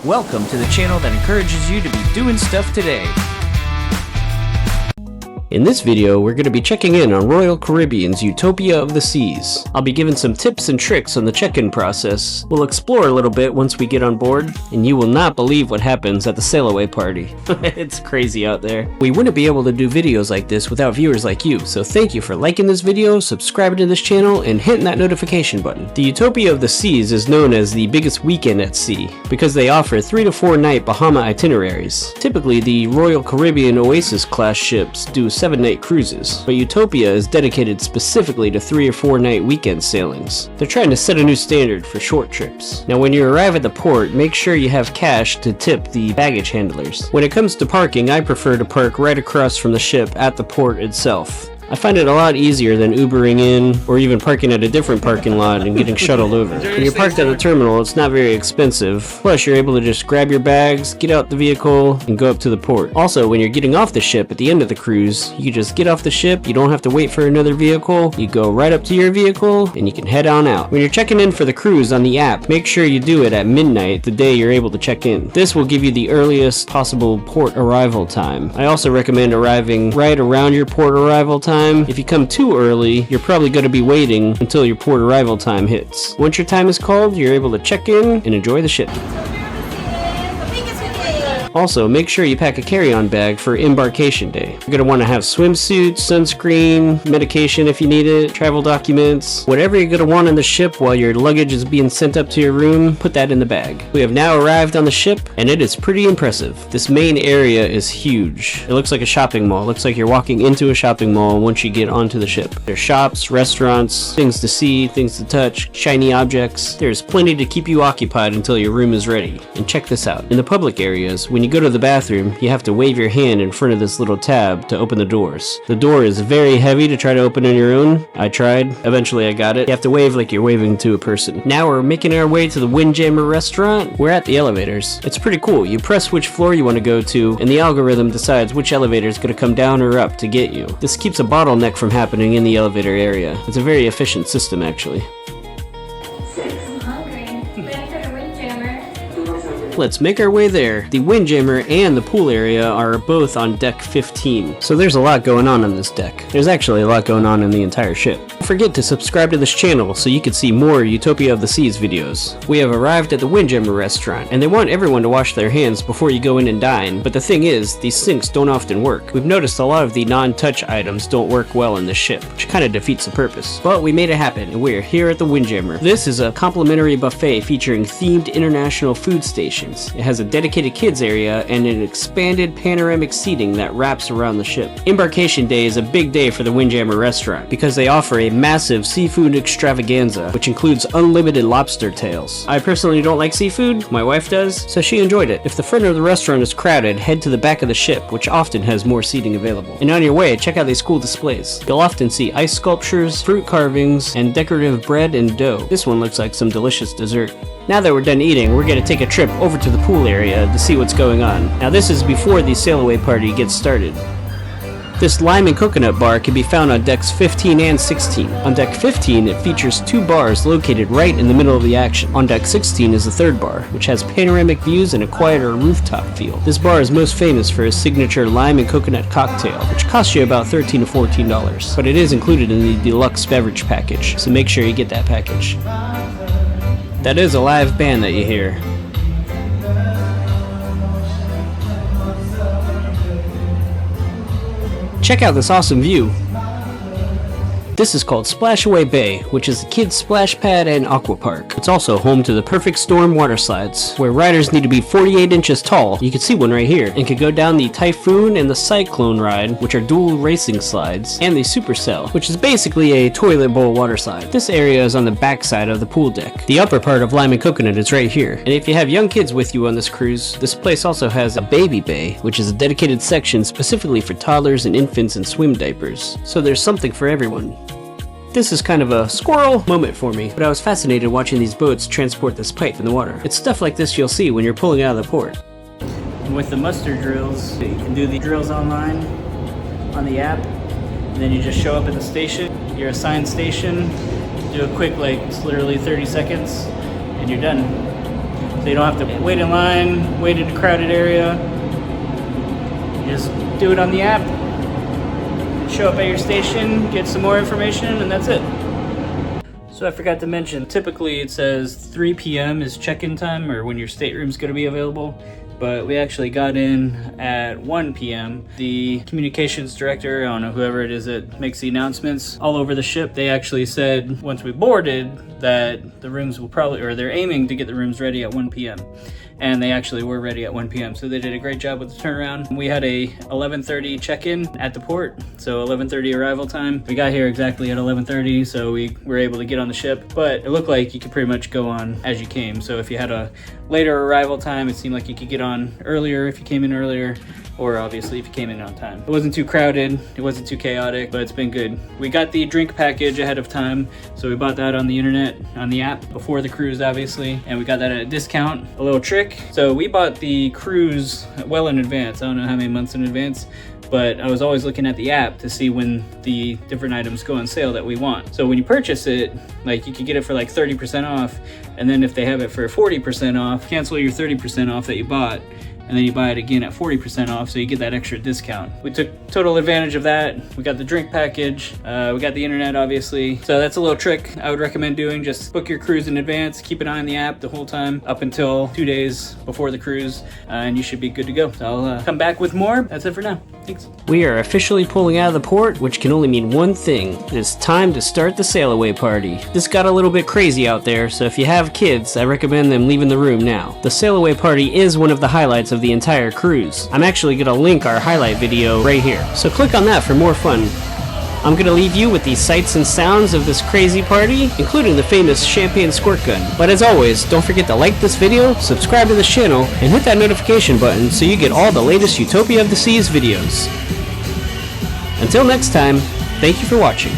Welcome to the channel that encourages you to be doing stuff today. In this video, we're going to be checking in on Royal Caribbean's Utopia of the Seas. I'll be giving some tips and tricks on the check-in process. We'll explore a little bit once we get on board, and you will not believe what happens at the Sailaway party. It's crazy out there. We wouldn't be able to do videos like this without viewers like you, so thank you for liking this video, subscribing to this channel, and hitting that notification button. The Utopia of the Seas is known as the biggest weekend at sea, because they offer 3 to 4 night Bahama itineraries. Typically, the Royal Caribbean Oasis class ships do 7-night cruises, but Utopia is dedicated specifically to 3 or 4 night weekend sailings. They're trying to set a new standard for short trips. Now when you arrive at the port, make sure you have cash to tip the baggage handlers. When it comes to parking, I prefer to park right across from the ship at the port itself. I find it a lot easier than Ubering in, or even parking at a different parking lot and getting shuttled over. When you're parked at the terminal, it's not very expensive, plus you're able to just grab your bags, get out the vehicle, and go up to the port. Also, when you're getting off the ship at the end of the cruise, you just get off the ship, you don't have to wait for another vehicle, you go right up to your vehicle, and you can head on out. When you're checking in for the cruise on the app, make sure you do it at midnight the day you're able to check in. This will give you the earliest possible port arrival time. I also recommend arriving right around your port arrival time. If you come too early, you're probably going to be waiting until your port arrival time hits. Once your time is called, you're able to check in and enjoy the ship. Also, make sure you pack a carry-on bag for Embarkation Day. You're going to want to have swimsuits, sunscreen, medication if you need it, travel documents, whatever you're going to want on the ship while your luggage is being sent up to your room, put that in the bag. We have now arrived on the ship, and it is pretty impressive. This main area is huge. It looks like a shopping mall. It looks like you're walking into a shopping mall once you get onto the ship. There's shops, restaurants, things to see, things to touch, shiny objects. There's plenty to keep you occupied until your room is ready. And check this out. In the public areas, when you go to the bathroom, you have to wave your hand in front of this little tab to open the doors. The door is very heavy to try to open on your own. I tried. Eventually I got it. You have to wave like you're waving to a person. Now we're making our way to the Windjammer restaurant. We're at the elevators. It's pretty cool. You press which floor you want to go to, and the algorithm decides which elevator is going to come down or up to get you. This keeps a bottleneck from happening in the elevator area. It's a very efficient system, actually. Let's make our way there. The Windjammer and the pool area are both on deck 15, so there's a lot going on this deck. There's actually a lot going on in the entire ship. Don't forget to subscribe to this channel so you can see more Utopia of the Seas videos. We have arrived at the Windjammer restaurant, and they want everyone to wash their hands before you go in and dine, but the thing is, these sinks don't often work. We've noticed a lot of the non-touch items don't work well in this ship, which kind of defeats the purpose. But we made it happen, and we're here at the Windjammer. This is a complimentary buffet featuring themed international food stations. It has a dedicated kids area and an expanded panoramic seating that wraps around the ship. Embarkation Day is a big day for the Windjammer restaurant because they offer a massive seafood extravaganza, which includes unlimited lobster tails. I personally don't like seafood, my wife does, so she enjoyed it. If the front of the restaurant is crowded, head to the back of the ship, which often has more seating available. And on your way, check out these cool displays. You'll often see ice sculptures, fruit carvings, and decorative bread and dough. This one looks like some delicious dessert. Now that we're done eating, we're going to take a trip over to the pool area to see what's going on. Now this is before the Sailaway party gets started. This lime and coconut bar can be found on decks 15 and 16. On deck 15, it features 2 bars located right in the middle of the action. On deck 16 is the 3rd bar, which has panoramic views and a quieter rooftop feel. This bar is most famous for his signature lime and coconut cocktail, which costs you about $13 to $14, but it is included in the deluxe beverage package, so make sure you get that package. That is a live band that you hear. Check out this awesome view. This is called Splashaway Bay, which is a kids' splash pad and aqua park. It's also home to the Perfect Storm water slides, where riders need to be 48 inches tall. You can see one right here, and can go down the Typhoon and the Cyclone ride, which are dual racing slides, and the Supercell, which is basically a toilet bowl water slide. This area is on the back side of the pool deck. The upper part of Lime and Coconut is right here, and if you have young kids with you on this cruise, this place also has a baby bay, which is a dedicated section specifically for toddlers and infants in swim diapers. So there's something for everyone. This is kind of a squirrel moment for me, but I was fascinated watching these boats transport this pipe in the water. It's stuff like this you'll see when you're pulling out of the port. And with the muster drills, you can do the drills online on the app, and then you just show up at the station, your assigned station, do a quick, it's literally 30 seconds, and you're done. So you don't have to wait in line, wait in a crowded area. You just do it on the app, show up at your station, get some more information, and that's it. So I forgot to mention, typically it says 3 p.m. is check-in time, or when your stateroom's going to be available, but we actually got in at 1 p.m. The communications director, I don't know, whoever it is that makes the announcements all over the ship, they actually said once we boarded that the rooms will probably, or they're aiming to get the rooms ready at 1 p.m. And they actually were ready at 1 p.m. So they did a great job with the turnaround. We had a 11:30 check-in at the port, so 11:30 arrival time. We got here exactly at 11:30, so we were able to get on the ship, but it looked like you could pretty much go on as you came. So if you had a later arrival time, it seemed like you could get on earlier if you came in earlier, or obviously if you came in on time. It wasn't too crowded, it wasn't too chaotic, but it's been good. We got the drink package ahead of time, so we bought that on the internet, on the app, before the cruise obviously, and we got that at a discount. A little trick, so we bought the cruise well in advance. I don't know how many months in advance, but I was always looking at the app to see when the different items go on sale that we want. So when you purchase it, like you could get it for like 30% off, and then if they have it for 40% off, cancel your 30% off that you bought, and then you buy it again at 40% off, so you get that extra discount. We took total advantage of that. We got the drink package, we got the internet obviously, so that's a little trick I would recommend doing. Just book your cruise in advance, keep an eye on the app the whole time up until 2 days before the cruise, and you should be good to go. So I'll come back with more. That's it for now. Thanks. We are officially pulling out of the port, which can only mean one thing. It's time to start the Sailaway party. This got a little bit crazy out there, so if you have kids, I recommend them leaving the room now. The Sailaway party is one of the highlights of the entire cruise. I'm actually going to link our highlight video right here, so click on that for more fun. I'm going to leave you with the sights and sounds of this crazy party, including the famous champagne squirt gun. But as always, don't forget to like this video, subscribe to this channel, and hit that notification button so you get all the latest Utopia of the Seas videos. Until next time, thank you for watching.